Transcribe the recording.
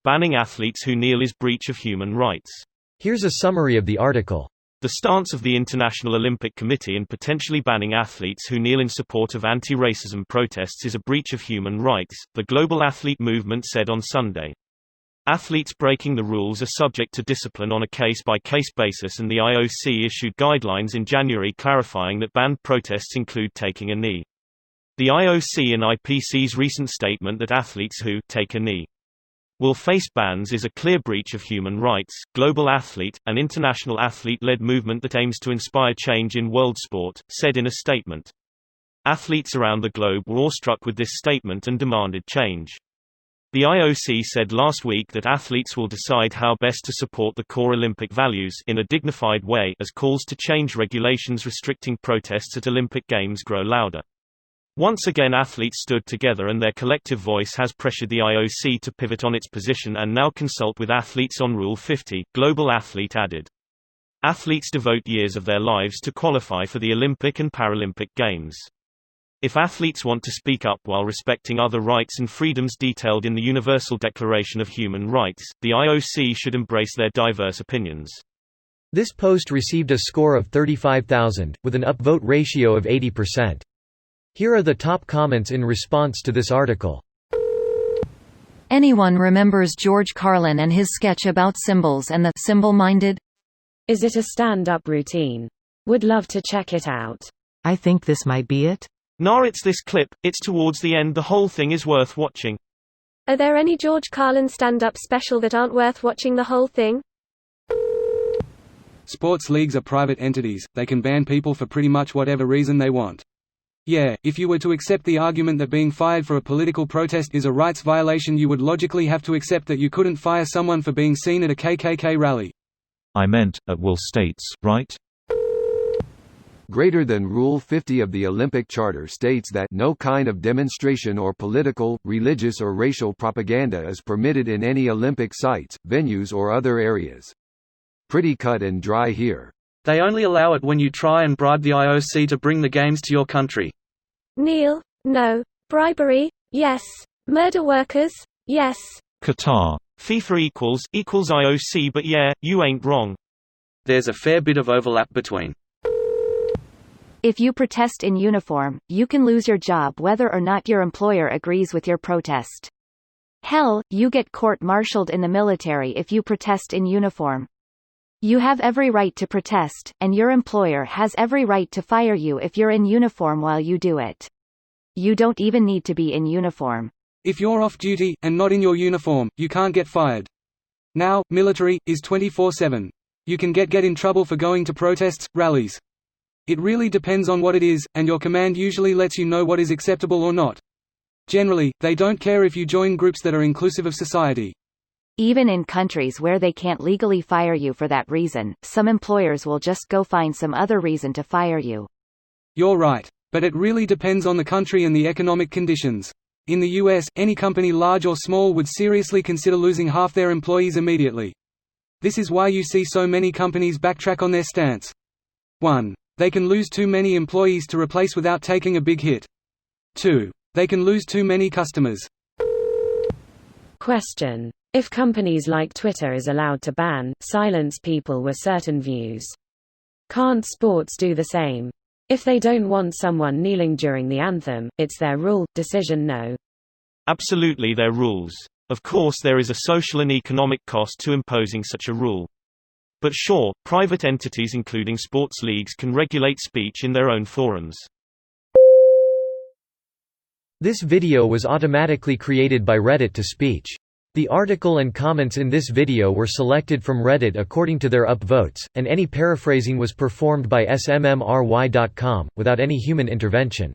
Banning athletes who kneel is breach of human rights. Here's a summary of the article. The stance of the International Olympic Committee in potentially banning athletes who kneel in support of anti-racism protests is a breach of human rights, the global athlete movement said on Sunday. Athletes breaking the rules are subject to discipline on a case-by-case basis, and the IOC issued guidelines in January clarifying that banned protests include taking a knee. The IOC and IPC's recent statement that athletes who take a knee will face bans is a clear breach of human rights. Global Athlete, an international athlete-led movement that aims to inspire change in world sport, said in a statement. Athletes around the globe were awestruck with this statement and demanded change. The IOC said last week that athletes will decide how best to support the core Olympic values in a dignified way as calls to change regulations restricting protests at Olympic Games grow louder. Once again, athletes stood together, and their collective voice has pressured the IOC to pivot on its position and now consult with athletes on Rule 50, Global Athlete added. Athletes devote years of their lives to qualify for the Olympic and Paralympic Games. If athletes want to speak up while respecting other rights and freedoms detailed in the Universal Declaration of Human Rights, the IOC should embrace their diverse opinions. This post received a score of 35,000, with an upvote ratio of 80%. Here are the top comments in response to this article. Anyone remembers George Carlin and his sketch about symbols and the symbol-minded? Is it a stand-up routine? Would love to check it out. I think this might be it. Nah, it's this clip, it's towards the end, the whole thing is worth watching. Are there any George Carlin stand-up special that aren't worth watching the whole thing? Sports leagues are private entities, they can ban people for pretty much whatever reason they want. Yeah, if you were to accept the argument that being fired for a political protest is a rights violation, you would logically have to accept that you couldn't fire someone for being seen at a KKK rally. I meant, at will states, right? Greater than Rule 50 of the Olympic Charter states that no kind of demonstration or political, religious or racial propaganda is permitted in any Olympic sites, venues or other areas. Pretty cut and dry here. They only allow it when you try and bribe the IOC to bring the games to your country. Neil? No. Bribery? Yes. Murder workers? Yes. Qatar. FIFA equals IOC, but yeah, you ain't wrong. There's a fair bit of overlap between. If you protest in uniform, you can lose your job whether or not your employer agrees with your protest. Hell, you get court-martialed in the military if you protest in uniform. You have every right to protest, and your employer has every right to fire you if you're in uniform while you do it. You don't even need to be in uniform. If you're off duty, and not in your uniform, you can't get fired. Now, military is 24/7. You can get in trouble for going to protests, rallies. It really depends on what it is, and your command usually lets you know what is acceptable or not. Generally, they don't care if you join groups that are inclusive of society. Even in countries where they can't legally fire you for that reason, some employers will just go find some other reason to fire you. You're right. But it really depends on the country and the economic conditions. In the US, any company large or small would seriously consider losing half their employees immediately. This is why you see so many companies backtrack on their stance. 1. They can lose too many employees to replace without taking a big hit. 2. They can lose too many customers. Question. If companies like Twitter is allowed to ban, silence people with certain views, can't sports do the same? If they don't want someone kneeling during the anthem, it's their rule. Decision no. Absolutely their rules. Of course there is a social and economic cost to imposing such a rule. But sure, private entities including sports leagues can regulate speech in their own forums. This video was automatically created by Reddit to Speech. The article and comments in this video were selected from Reddit according to their upvotes, and any paraphrasing was performed by smmry.com, without any human intervention.